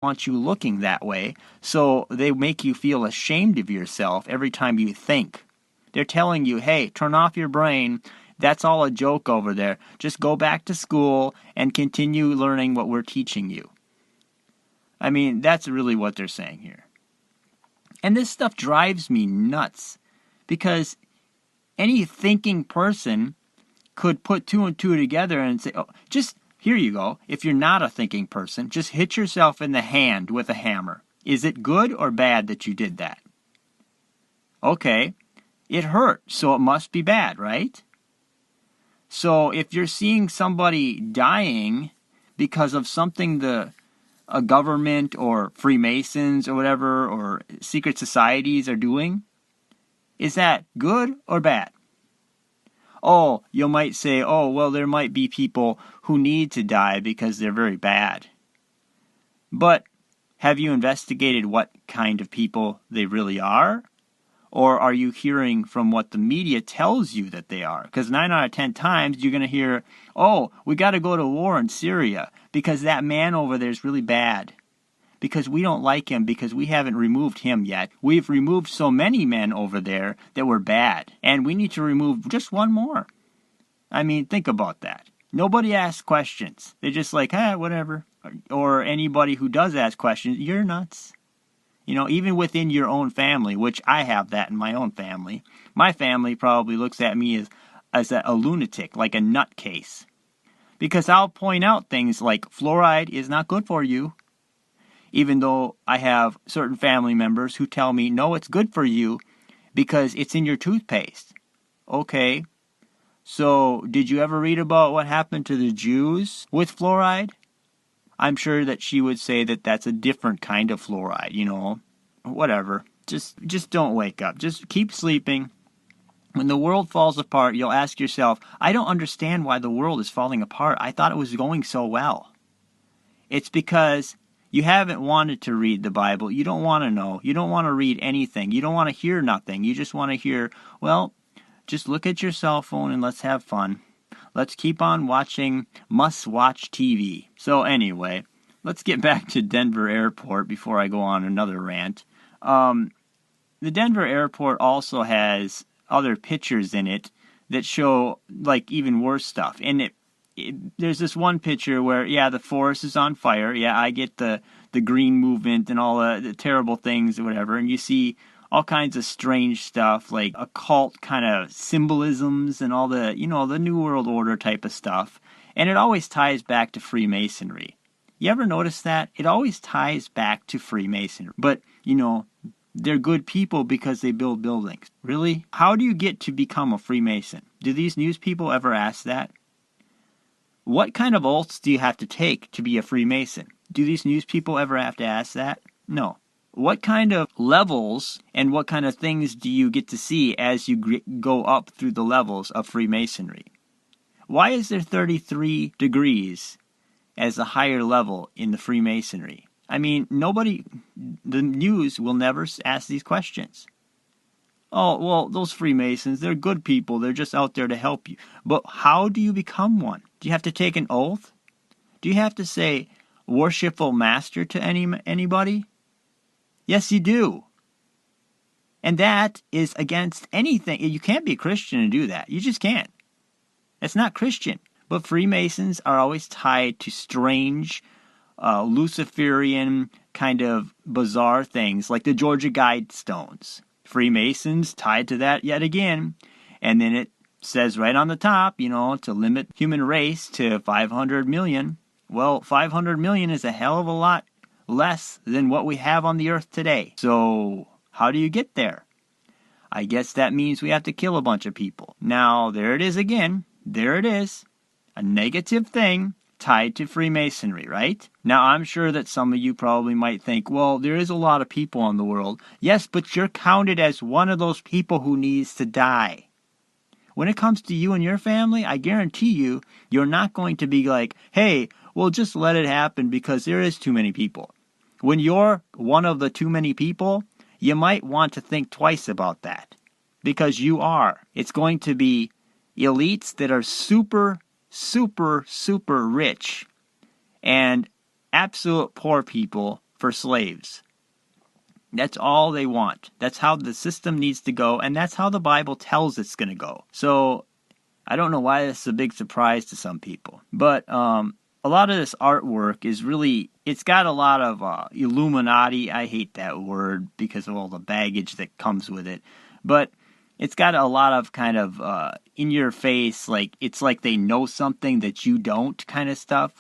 want you looking that way, so they make you feel ashamed of yourself every time you think. They're telling you, hey, turn off your brain. That's all a joke over there. Just go back to school and continue learning what we're teaching you. I mean, that's really what they're saying here. And this stuff drives me nuts, because any thinking person could put two and two together and say, oh, just, here you go. If you're not a thinking person, just hit yourself in the hand with a hammer. Is it good or bad that you did that? Okay, it hurt, so it must be bad, right? So if you're seeing somebody dying because of something a government or Freemasons or whatever, or secret societies are doing, is that good or bad? Oh, you might say, oh, well, there might be people who need to die because they're very bad. But have you investigated what kind of people they really are? Or are you hearing from what the media tells you that they are? Because 9 out of 10 times you're going to hear, oh, we got to go to war in Syria because that man over there is really bad. Because we don't like him, because we haven't removed him yet. We've removed so many men over there that were bad. And we need to remove just one more. I mean, think about that. Nobody asks questions. They're just like, whatever. Or anybody who does ask questions, you're nuts. You know, even within your own family, which I have that in my own family, my family probably looks at me as a lunatic, like a nutcase. Because I'll point out things like fluoride is not good for you. Even though I have certain family members who tell me, no, it's good for you because it's in your toothpaste. Okay, so did you ever read about what happened to the Jews with fluoride? I'm sure that she would say that that's a different kind of fluoride, you know, whatever. Just don't wake up. Just keep sleeping. When the world falls apart, you'll ask yourself, I don't understand why the world is falling apart. I thought it was going so well. It's because you haven't wanted to read the Bible. You don't want to know. You don't want to read anything. You don't want to hear nothing. You just want to hear, well, just look at your cell phone and let's have fun. Let's keep on watching must-watch TV. So anyway, let's get back to Denver Airport before I go on another rant. The Denver Airport also has other pictures in it that show, like, even worse stuff. And there's this one picture where, yeah, the forest is on fire. Yeah, I get the green movement and all the terrible things or whatever. And you see all kinds of strange stuff, like occult kind of symbolisms and all the, you know, the New World Order type of stuff. And it always ties back to Freemasonry. You ever notice that? It always ties back to Freemasonry. But, you know, they're good people because they build buildings. Really? How do you get to become a Freemason? Do these news people ever ask that? What kind of oaths do you have to take to be a Freemason? Do these news people ever have to ask that? No. What kind of levels and what kind of things do you get to see as you go up through the levels of Freemasonry? Why is there 33 degrees as a higher level in the Freemasonry? I mean, the news will never ask these questions. Oh, well, those Freemasons, they're good people. They're just out there to help you. But how do you become one? Do you have to take an oath? Do you have to say, worshipful master to anybody? Yes, you do. And that is against anything. You can't be a Christian and do that. You just can't. That's not Christian. But Freemasons are always tied to strange, Luciferian kind of bizarre things like the Georgia Guidestones. Freemasons tied to that yet again. And then it says right on the top, you know, to limit human race to 500 million. Well, 500 million is a hell of a lot less than what we have on the earth today. So how do you get there? I guess that means we have to kill a bunch of people. Now, there it is again. There it is. A negative thing tied to Freemasonry, right? Now, I'm sure that some of you probably might think, well, there is a lot of people in the world. Yes, but you're counted as one of those people who needs to die. When it comes to you and your family, I guarantee you, you're not going to be like, hey, well, just let it happen because there is too many people. When you're one of the too many people, you might want to think twice about that. Because you are. It's going to be elites that are super, super, super rich and absolute poor people for slaves. That's all they want. That's how the system needs to go, and that's how the Bible tells it's going to go. So I don't know why this is a big surprise to some people. But a lot of this artwork is really, it's got a lot of Illuminati. I hate that word because of all the baggage that comes with it. But it's got a lot of kind of in your face, like it's like they know something that you don't kind of stuff.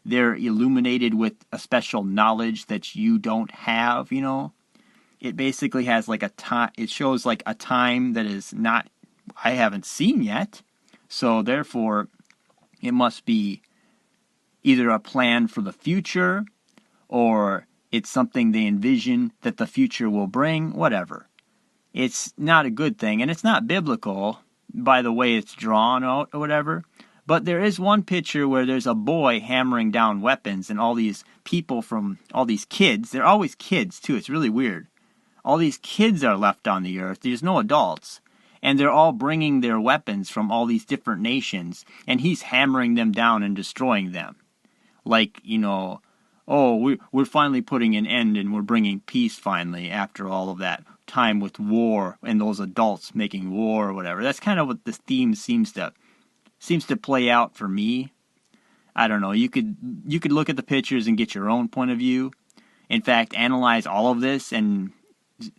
They're illuminated with a special knowledge that you don't have, you know. It basically has like a time, it shows like a time that is not, I haven't seen yet. So therefore, it must be either a plan for the future or it's something they envision that the future will bring, whatever. It's not a good thing, and it's not biblical by the way it's drawn out or whatever. But there is one picture where there's a boy hammering down weapons, and all these people from all these kids, they're always kids too, it's really weird. All these kids are left on the earth, there's no adults. And they're all bringing their weapons from all these different nations, and he's hammering them down and destroying them. Like, you know, oh, we're finally putting an end and we're bringing peace finally after all of that time with war and those adults making war or whatever. That's kind of what this theme seems to play out for me. I don't know. You could look at the pictures and get your own point of view. In fact, analyze all of this, and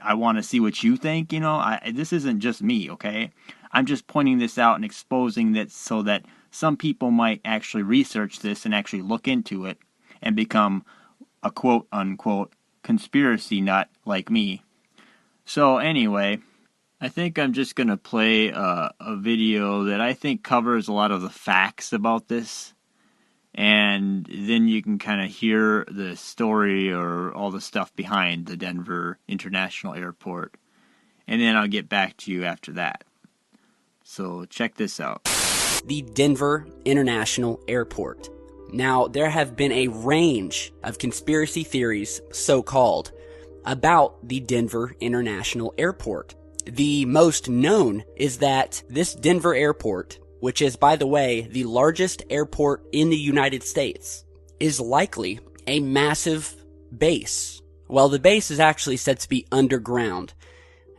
I want to see what you think. You know, this isn't just me, okay? I'm just pointing this out and exposing that so that some people might actually research this and actually look into it and become a quote-unquote conspiracy nut like me. So anyway, I think I'm just going to play a video that I think covers a lot of the facts about this. And then you can kind of hear the story or all the stuff behind the Denver International Airport. And then I'll get back to you after that. So check this out. The Denver International Airport. Now, there have been a range of conspiracy theories, so-called, about the Denver International Airport. The most known is that this Denver airport, which is, by the way, the largest airport in the United States, is likely a massive base. Well, the base is actually said to be underground.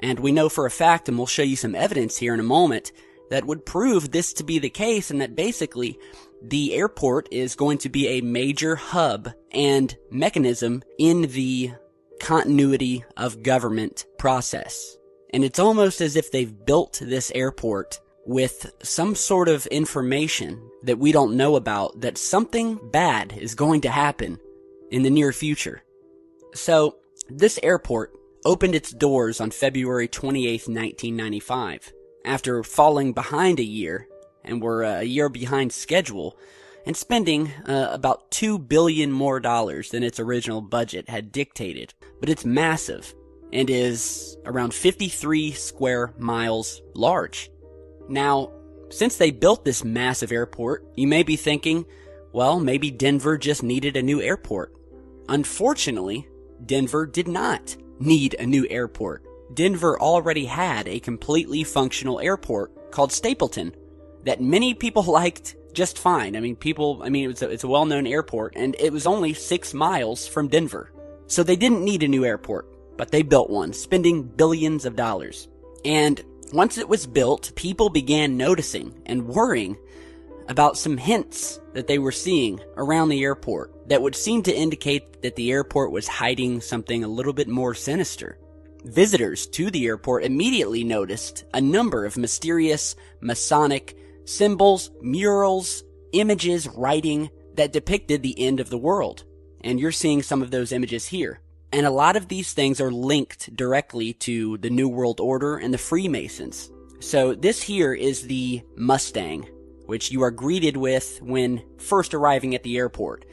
And we know for a fact, and we'll show you some evidence here in a moment, that would prove this to be the case, and that basically the airport is going to be a major hub and mechanism in the continuity of government process. And it's almost as if they've built this airport with some sort of information that we don't know about, that something bad is going to happen in the near future. So, this airport opened its doors on February 28th, 1995, after falling behind a year, and were a year behind schedule, and spending about $2 billion more than its original budget had dictated. But it's massive, and is around 53 square miles large. Now, since they built this massive airport, you may be thinking, well, maybe Denver just needed a new airport. Unfortunately, Denver did not need a new airport. Denver already had a completely functional airport called Stapleton that many people liked just fine. It's a well-known airport, and it was only 6 miles from Denver. So they didn't need a new airport, but they built one, spending billions of dollars. And once it was built, people began noticing and worrying about some hints that they were seeing around the airport that would seem to indicate that the airport was hiding something a little bit more sinister. Visitors to the airport immediately noticed a number of mysterious Masonic symbols, murals, images, writing that depicted the end of the world. And you're seeing some of those images here. And a lot of these things are linked directly to the New World Order and the Freemasons. So this here is the Mustang, which you are greeted with when first arriving at the airport.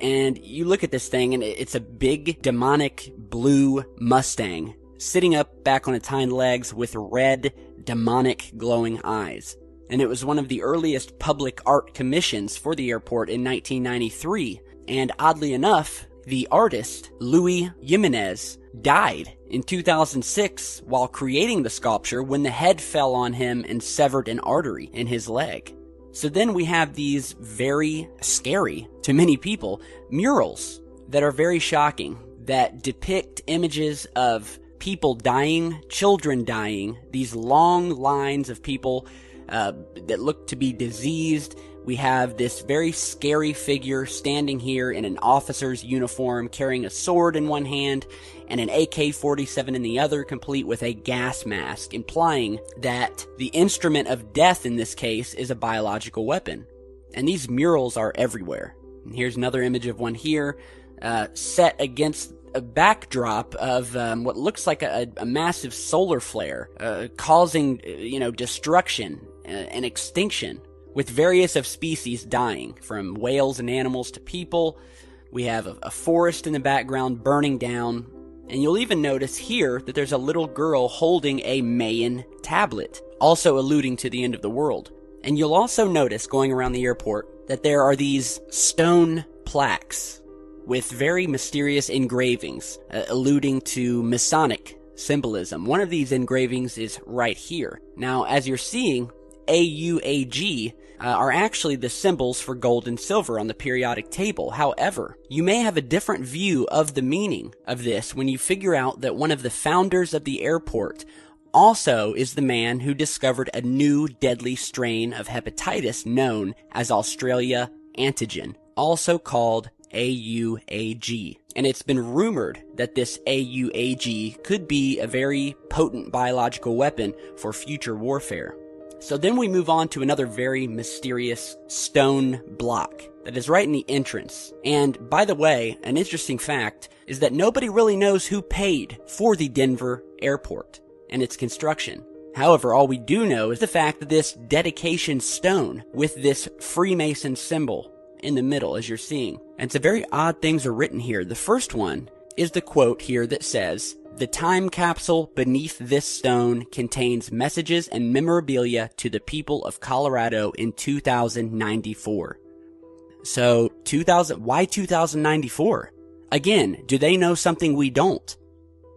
And you look at this thing, and it's a big demonic blue Mustang sitting up back on its hind legs with red demonic glowing eyes. And it was one of the earliest public art commissions for the airport in 1993. And oddly enough, the artist, Louis Jimenez, died in 2006 while creating the sculpture when the head fell on him and severed an artery in his leg. So then we have these very scary, to many people, murals that are very shocking, that depict images of people dying, children dying, these long lines of people that look to be diseased. We have this very scary figure standing here in an officer's uniform, carrying a sword in one hand and an AK-47 in the other, complete with a gas mask, implying that the instrument of death in this case is a biological weapon. And these murals are everywhere. And here's another image of one here, set against a backdrop of what looks like a massive solar flare, causing, destruction and extinction, with various of species dying, from whales and animals to people. We have a forest in the background burning down, and you'll even notice here that there's a little girl holding a Mayan tablet, also alluding to the end of the world. And you'll also notice, going around the airport, that there are these stone plaques with very mysterious engravings, alluding to Masonic symbolism. One of these engravings is right here. Now, as you're seeing, AUAG are actually the symbols for gold and silver on the periodic table. However, you may have a different view of the meaning of this when you figure out that one of the founders of the airport also is the man who discovered a new deadly strain of hepatitis known as Australia antigen, also called AUAG. And it's been rumored that this AUAG could be a very potent biological weapon for future warfare. So then we move on to another very mysterious stone block that is right in the entrance. And by the way, an interesting fact is that nobody really knows who paid for the Denver airport and its construction. However, all we do know is the fact that this dedication stone with this Freemason symbol in the middle, as you're seeing. And some very odd things are written here. The first one is the quote here that says, "The time capsule beneath this stone contains messages and memorabilia to the people of Colorado in 2094. So, why 2094? Again, do they know something we don't?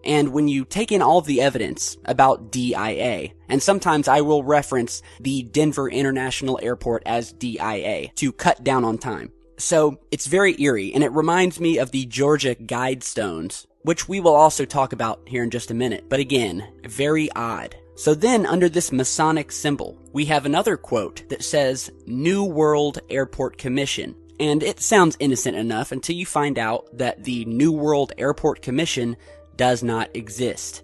And when you take in all of the evidence about D.I.A., and sometimes I will reference the Denver International Airport as D.I.A. to cut down on time. So, it's very eerie, and it reminds me of the Georgia Guidestones, which we will also talk about here in just a minute. But again, very odd. So then, under this Masonic symbol, we have another quote that says, "New World Airport Commission." And it sounds innocent enough until you find out that the New World Airport Commission does not exist.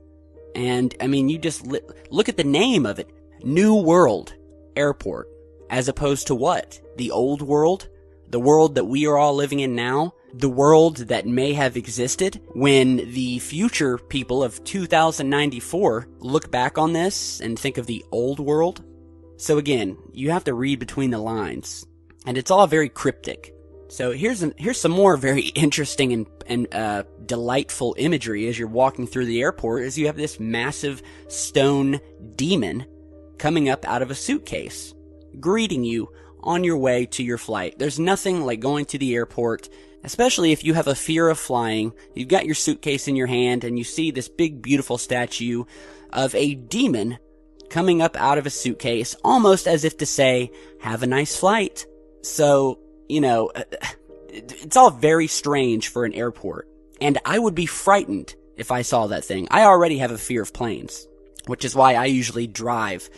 And, I mean, you just look at the name of it. New World Airport. As opposed to what? The old world? The world that we are all living in now? The world that may have existed when the future people of 2094 look back on this and think of the old world? So again, you have to read between the lines. And it's all very cryptic. So here's some more very interesting and delightful imagery as you're walking through the airport, as you have this massive stone demon coming up out of a suitcase, greeting you on your way to your flight. There's nothing like going to the airport, especially if you have a fear of flying. You've got your suitcase in your hand and you see this big beautiful statue of a demon coming up out of a suitcase, almost as if to say, "Have a nice flight." So, it's all very strange for an airport. And I would be frightened if I saw that thing. I already have a fear of planes, which is why I usually drive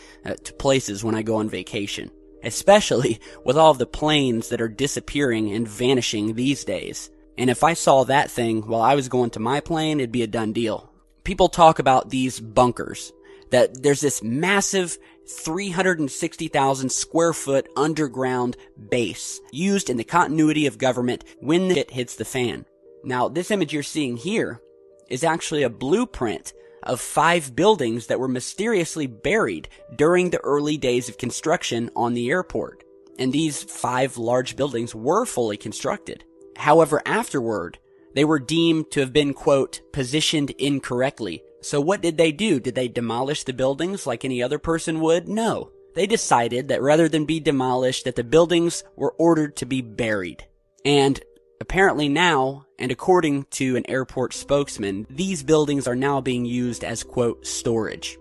to places when I go on vacation. Especially with all of the planes that are disappearing and vanishing these days. And if I saw that thing while I was going to my plane, it'd be a done deal. People talk about these bunkers, that there's this massive 360,000 square foot underground base used in the continuity of government when it hits the fan. Now, this image you're seeing here is actually a blueprint of 5 buildings that were mysteriously buried during the early days of construction on the airport. And these 5 large buildings were fully constructed. However, afterward, they were deemed to have been, quote, positioned incorrectly. So what did they do? Did they demolish the buildings like any other person would? No. They decided that rather than be demolished, that the buildings were ordered to be buried. And apparently now, and according to an airport spokesman, these buildings are now being used as, quote, storage.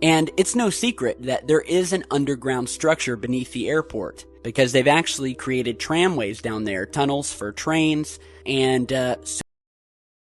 And it's no secret that there is an underground structure beneath the airport, because they've actually created tramways down there, tunnels for trains, and